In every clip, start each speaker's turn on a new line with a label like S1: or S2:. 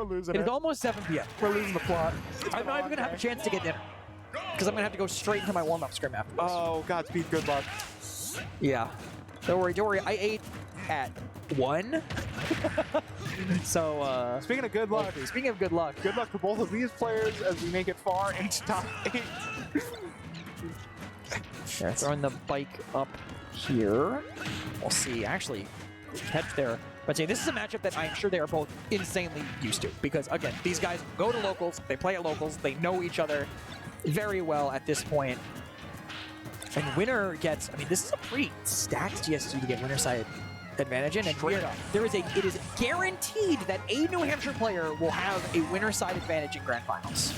S1: We're losing
S2: It
S1: it.
S2: is almost 7 p.m.
S1: We're losing the plot.
S2: I'm not even going to have a chance to get dinner. Because I'm going to have to go straight into my warm-up scrim after this.
S1: Oh, Godspeed, good luck.
S2: Yeah. Don't worry. I ate at 1. So,
S1: Speaking of good luck,
S2: speaking of good luck.
S1: good luck to both of these players as we make it far into top 8.
S2: They're throwing the bike up here. We'll see. Actually, catch there. But say this is a matchup that I'm sure they are both insanely used to. Because, again, these guys go to locals. They play at locals. They know each other very well at this point. And winner gets, I mean, this is a pretty stacked GS2 to get winner side advantage in. And it is guaranteed that a New Hampshire player will have a winner side advantage in grand finals.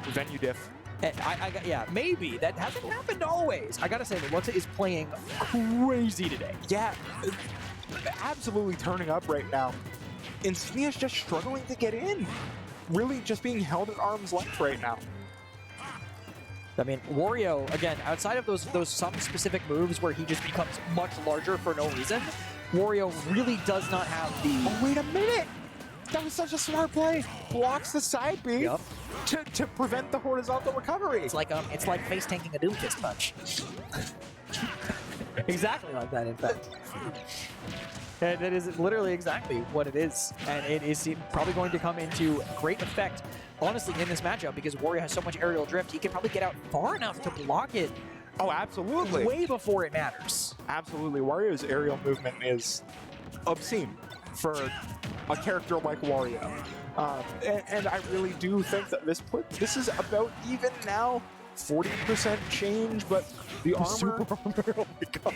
S1: Venue diff.
S2: Yeah, maybe. That hasn't happened always. I gotta say, the Luxa is playing crazy today.
S1: Yeah, absolutely turning up right now. Insignia's just struggling to get in. Really just being held at arm's length right now.
S2: I mean, Wario, again, outside of those some specific moves where he just becomes much larger for no reason, Wario really does not have the...
S1: Oh, wait a minute! That was such a smart play. Blocks the side B
S2: Yep.
S1: to prevent the horizontal recovery.
S2: It's like face tanking a Doom Fist punch. Exactly like that, in fact. And it is literally exactly what it is. And it is probably going to come into great effect, honestly, in this matchup, because Wario has so much aerial drift, he can probably get out far enough to block it
S1: Oh, absolutely.
S2: way before it matters.
S1: Absolutely. Wario's aerial movement is obscene for a character like Wario. And I really do think that this is about even now. 40% change, but the armor...
S2: Super armor, oh my god.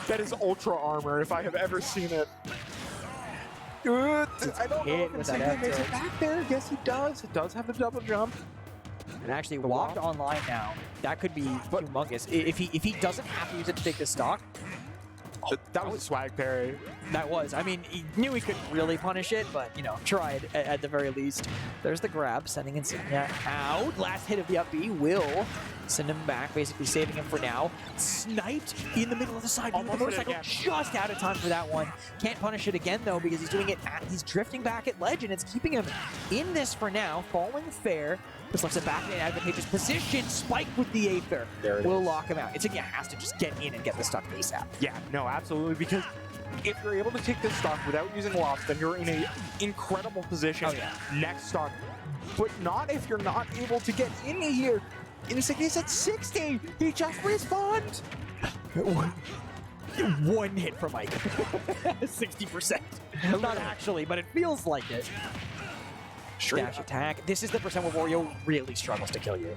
S1: That is ultra armor if I have ever seen it. I don't know if Insignia makes it back there. Yes, he does. It does have the double jump.
S2: And actually, walked online now. That could be humongous. If he doesn't have to use it to take the stock,
S1: That was a swag parry.
S2: that was. I mean, he knew he couldn't really punish it, but, you know, tried at the very least. There's the grab, sending Insignia out. Last hit of the up B will send him back, basically saving him for now. Sniped in the middle of the side.
S1: Almost
S2: The
S1: hit it
S2: motorcycle
S1: again.
S2: just out of time for that one. Can't punish it again, though, because he's doing it he's drifting back at ledge, and it's keeping him in this for now. Falling fair. This left it back in an advantageous position. Spike with the Aether.
S1: There it
S2: will
S1: is.
S2: lock him out. Insignia has to just get in and get the stock ASAP.
S1: Yeah, no, absolutely, because if you're able to take this stock without using Loft, then you're in an incredible position
S2: Oh, yeah.
S1: next stock. But not if you're not able to get in here. Insignia's at 60. He just respawned.
S2: One hit from Mike. 60%. Not actually, but it feels like it. Dash attack. This is the percent where Wario really struggles to kill you.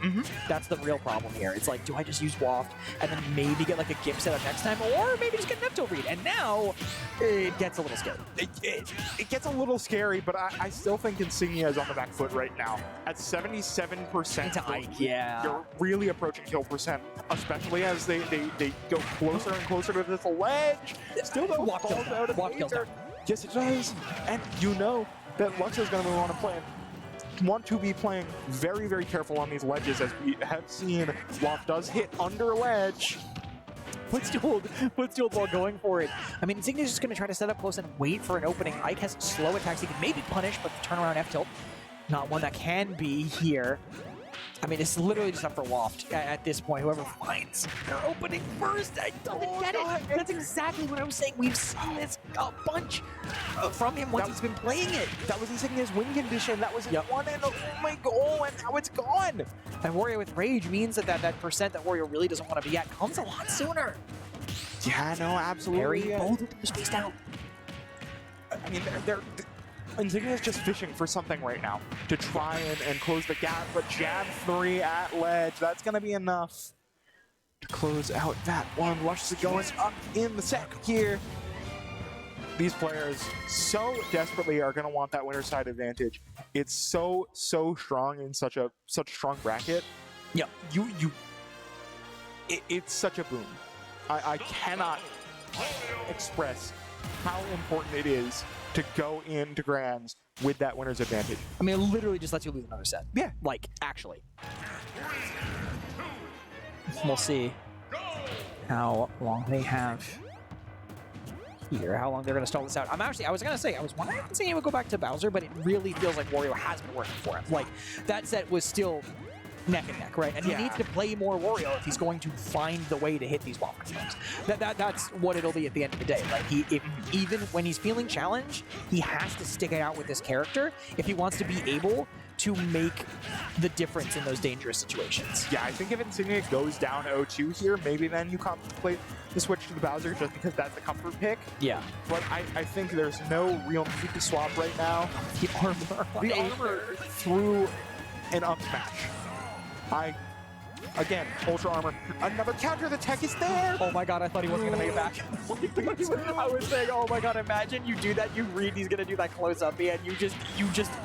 S2: That's the real problem here. It's like, do I just use Waft and then maybe get like a Gimp setup next time, or maybe just get an Nepto read? And now it gets a little scary.
S1: It gets a little scary, but I still think Insignia is on the back foot right now. At 77%,
S2: Into Ike, yeah.
S1: you're really approaching kill percent, especially as they go closer and closer to this ledge. Still though,
S2: Walk
S1: falls
S2: kills
S1: out of
S2: Walk kills
S1: Aether. Yes, it does. And you know that Luxa is going to want to be playing very, very careful on these ledges, as we have seen. Loft does hit under ledge.
S2: Footstool while going for it. I mean, Insignia's just going to try to set up close and wait for an opening. Ike has slow attacks he can maybe punish, but the turnaround F-tilt, not one that can be here. I mean, it's literally just up for Waft at this point. Whoever finds their opening first, I don't get it. That's exactly what I was saying. We've seen this a bunch from him once he's been playing it.
S1: That was Insignia's win condition. That was his
S2: Yep.
S1: one and only goal, and now it's gone.
S2: And Wario with Rage means that percent that Wario really doesn't want to be at comes a lot sooner.
S1: Yeah, no, absolutely.
S2: Harry,
S1: yeah.
S2: both of them spaced out.
S1: I mean, Insignia's just fishing for something right now to try and close the gap, but jab 3 at ledge, that's going to be enough to close out that one. Luxa is going up in the second here. These players so desperately are going to want that winner side advantage. It's so strong in such strong bracket.
S2: Yep.
S1: It's such a boom. I cannot express how important it is to go into Grands with that winner's advantage.
S2: I mean, it literally just lets you lose another set.
S1: Yeah.
S2: Like, actually. We'll see how long they have here, how long they're going to stall this out. I was going to say, I was wondering if Insignia would go back to Bowser, but it really feels like Wario has been working for him. Like, that set was still neck and neck, right? And he needs to play more Wario if he's going to find the way to hit these wall frames. That's what it'll be at the end of the day, right? Even when he's feeling challenged, he has to stick it out with this character if he wants to be able to make the difference in those dangerous situations.
S1: Yeah, I think if Insignia goes down 0-2 here, maybe then you contemplate the switch to the Bowser just because that's the comfort pick.
S2: Yeah.
S1: But I think there's no real need to swap right now.
S2: The armor
S1: through an up smash. Again, Ultra Armor. Another counter, the tech is there!
S2: Oh my god, I thought he wasn't going to make it back. I was saying, oh my god, imagine you do that, you read he's going to do that close-up, and you just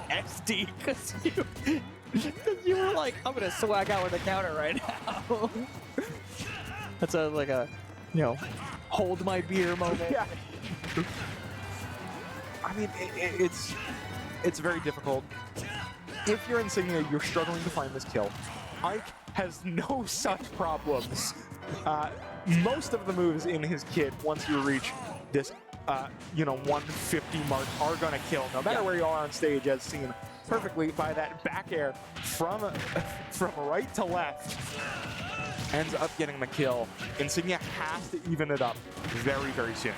S2: XD, because you were like, I'm going to swag out with a counter right now. That's like a, you know, hold my beer moment.
S1: Yeah. I mean, it's very difficult. If you're Insignia, you're struggling to find this kill. Ike has no such problems. Most of the moves in his kit, once you reach this, 150 mark, are going to kill, no matter where you are on stage, as seen perfectly by that back air from right to left. Ends up getting the kill. Insignia has to even it up very, very soon.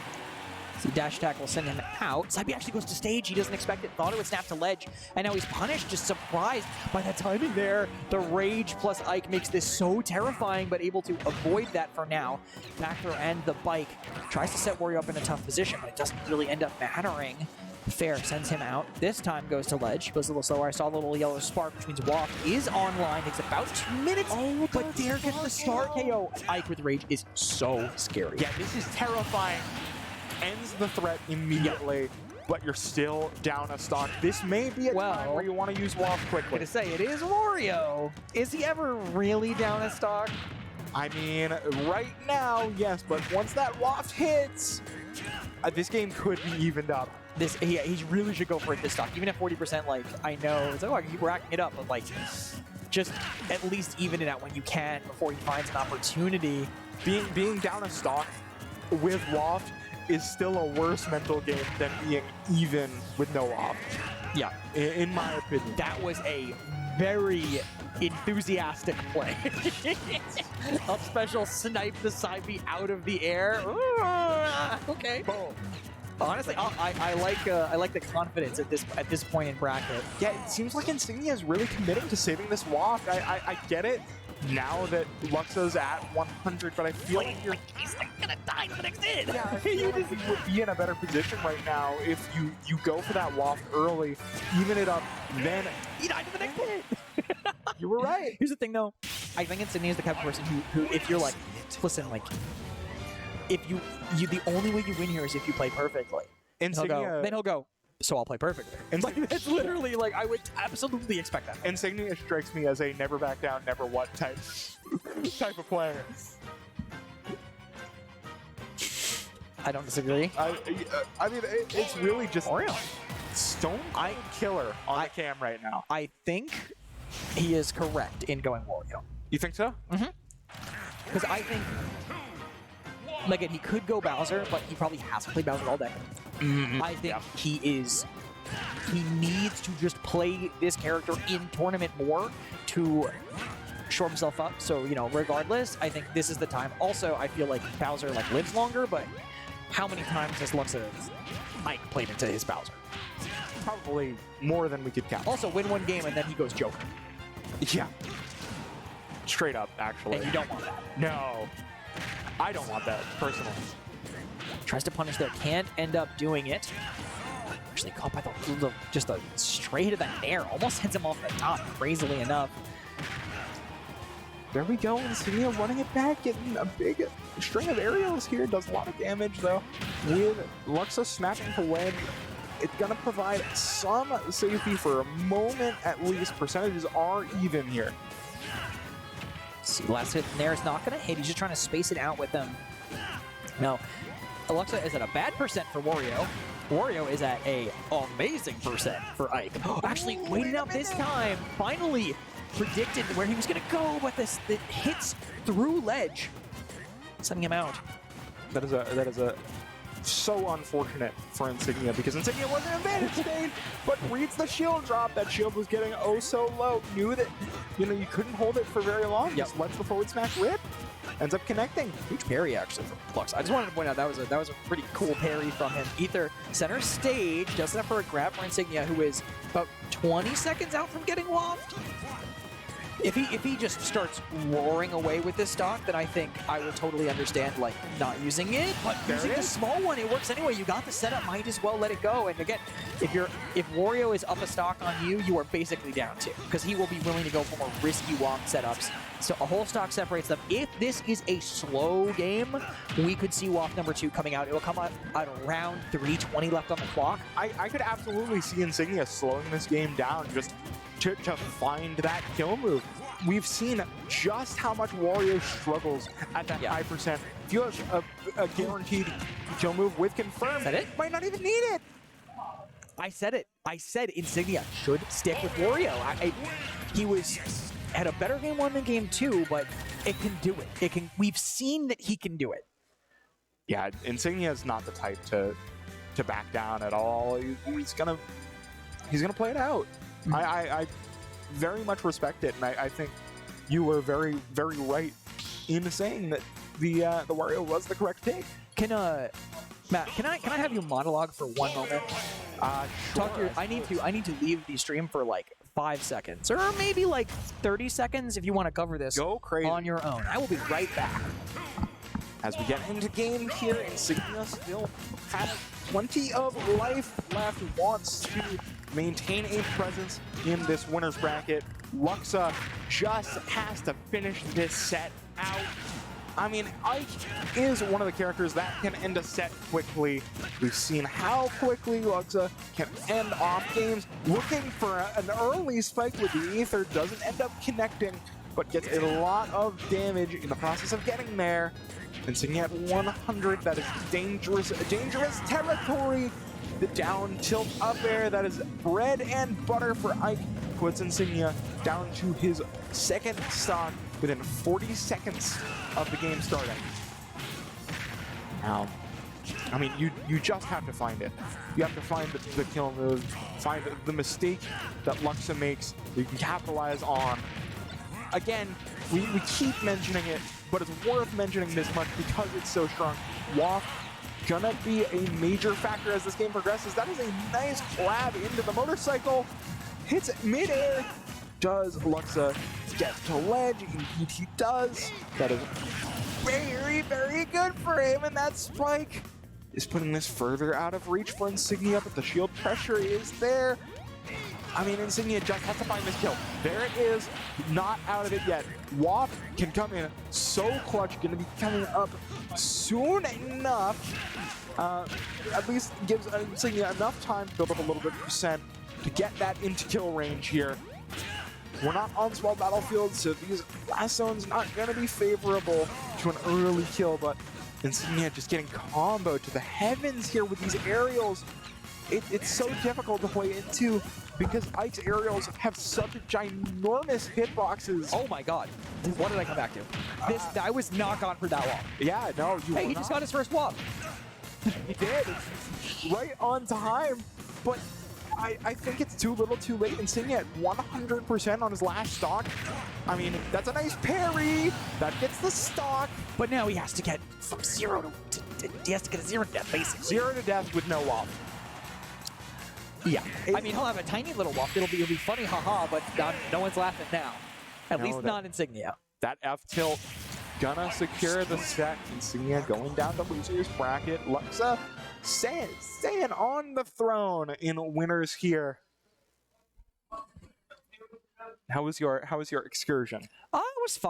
S2: So dash attack will send him out. Saibi actually goes to stage. He doesn't expect it. Thought it would snap to ledge. And now he's punished. Just surprised by that timing there. The rage plus Ike makes this so terrifying, but able to avoid that for now. Back throw and the bike. Tries to set Wario up in a tough position, but it doesn't really end up mattering. Fair sends him out. This time goes to ledge. Goes a little slower. I saw a little yellow spark, which means Waft is online. Takes about 2 minutes. Oh, but Dare gets the star KO. Ike with rage is so scary.
S1: Yeah, this is terrifying. Ends the threat immediately, but you're still down a stock. This may be a time where you want to use Waft quickly.
S2: I'm gonna say, it is Wario. Is he ever really down a stock?
S1: I mean, right now, yes, but once that Waft hits, this game could be evened up.
S2: He really should go for it this stock. Even at 40%, like, I know, it's like, oh, I can keep racking it up, but like, just at least even it out when you can before he finds an opportunity.
S1: Being down a stock with Waft is still a worse mental game than being even with no Waft.
S2: Yeah.
S1: In my opinion.
S2: That was a very enthusiastic play. Up special, snipe the side B out of the air. Ooh, okay.
S1: Boom.
S2: Honestly, I like the confidence at this point in bracket.
S1: Yeah, it seems like Insignia is really committing to saving this Waft. I get it now that Luxa's at 100, but I feel like
S2: he's gonna die to the next hit.
S1: Yeah, I feel like you would be in a better position right now if you go for that Waft early, even it up, then
S2: he died to the next hit.
S1: You were right.
S2: Here's the thing, though. I think Insignia is the type of person who if you're like, listen, like, if you the only way you win here is if you play perfectly.
S1: Insignia,
S2: then he'll go, so I'll play perfectly. Like, that's literally, like, I would absolutely expect that.
S1: Mean, strikes me as a never back down, never what type of player.
S2: I don't disagree.
S1: I mean, it's really just
S2: Wario.
S1: Stone Cold Killer on the cam right now.
S2: I think he is correct in going Wario.
S1: You think so?
S2: Mm-hmm. Because I think, like, he could go Bowser, but he probably hasn't played Bowser all day.
S1: Mm-hmm.
S2: I think he needs to just play this character in tournament more to shore himself up. So, you know, regardless, I think this is the time. Also, I feel like Bowser, like, lives longer, but how many times has Luxa Ike played into his Bowser?
S1: Probably more than we could count.
S2: Also, win one game and then he goes Joker.
S1: Yeah. Straight up, actually.
S2: And you don't want that.
S1: No. I don't want that, personally.
S2: Tries to punish there, can't end up doing it. Actually caught by just a straight of that air. Almost hits him off the top, crazily enough.
S1: There we go, Insignia running it back, getting a big string of aerials here. Does a lot of damage, though. With Luxa snapping to ledge, it's going to provide some safety for a moment at least. Percentages are even here.
S2: See, last hit there is not going to hit. He's just trying to space it out with them. Now, Luxa is at a bad percent for Wario. Wario is at a amazing percent for Ike. Actually, waited out this time. Finally predicted where he was going to go, but it hits through ledge, sending him out.
S1: That is a so unfortunate for Insignia because Insignia wasn't in advantage state, but reads the shield drop. That shield was getting oh so low. Knew that, you know, you couldn't hold it for very long. Just lets the forward smash rip. Ends up connecting.
S2: Huge parry actually from Luxa. I just wanted to point out that was a pretty cool parry from him. Ether center stage does enough for a grab for Insignia, who is about 20 seconds out from getting waft. If he just starts roaring away with this stock, then I think I would totally understand like not using it. But using the small one, it works anyway. You got the setup, might as well let it go. And again, if Wario is up a stock on you, you are basically down two, because he will be willing to go for more risky waft setups. So a whole stock separates them. If this is a slow game, we could see waft number 2 coming out. It will come out at around 3:20 left on the clock.
S1: I could absolutely see Insignia slowing this game down just to find that kill move. We've seen just how much Wario struggles at that high percent. If you have a guaranteed kill move with confirm,
S2: Said it?
S1: you might not even need it.
S2: I said it. I said Insignia should stick with Wario. He had a better game 1 than game 2, but it can do it. It can. We've seen that he can do it.
S1: Yeah, Insignia is not the type to back down at all. He's gonna play it out. I very much respect it, and I think you were very, very right in saying that the Wario was the correct pick.
S2: Matt, can I have you monologue for 1 moment?
S1: Sure.
S2: I need to leave the stream for like 5 seconds, or maybe like 30 seconds if you want to cover this.
S1: Go crazy
S2: on your own. I will be right back.
S1: As we get into game here, Insignia still has plenty of life left, wants to maintain a presence in this winner's bracket. Luxa just has to finish this set out. I mean, Ike is one of the characters that can end a set quickly. We've seen how quickly Luxa can end off games. Looking for an early spike with the Ether, doesn't end up connecting, but gets a lot of damage in the process of getting there. Insignia at 100, that is dangerous territory. The down tilt up air, that is bread and butter for Ike, puts Insignia down to his second stock within 40 seconds of the game starting. Now, I mean, you just have to find it. You have to find the kill move, find the mistake that Luxa makes that you can capitalize on. Again, we keep mentioning it, but it's worth mentioning this much because it's so strong. Waft gonna be a major factor as this game progresses. That is a nice grab into the motorcycle. Hits it mid-air. Does Luxa get to ledge? Indeed he does. That is very, very good for him, and that spike is putting this further out of reach for Insignia, but the shield pressure is there. I mean, Insignia just has to find this kill. There it is, not out of it yet. Waft can come in so clutch, gonna be coming up soon enough. At least gives Insignia enough time to build up a little bit of percent to get that into kill range here. We're not on small battlefields, so these last zones not gonna be favorable to an early kill, but Insignia just getting comboed to the heavens here with these aerials. It's so difficult to play into because Ike's aerials have such ginormous hitboxes.
S2: Oh my god. What did I come back to? I was not gone for that long.
S1: Yeah, no,
S2: Hey, he just got his first wop.
S1: He did. It's right on time, but I think it's too little too late. Insignia at 100% on his last stock. I mean, that's a nice parry. That gets the stock.
S2: But now he has to get from 0 to he has to get a 0 to death, basically.
S1: 0 to death with no wop.
S2: Yeah. I mean, he'll have a tiny little wop. It'll be funny, haha, but no one's laughing now. At least not Insignia.
S1: That F tilt gonna secure the set. Insignia going down to losers bracket. Luxa staying on the throne in winners here. How was your excursion?
S2: It was fun.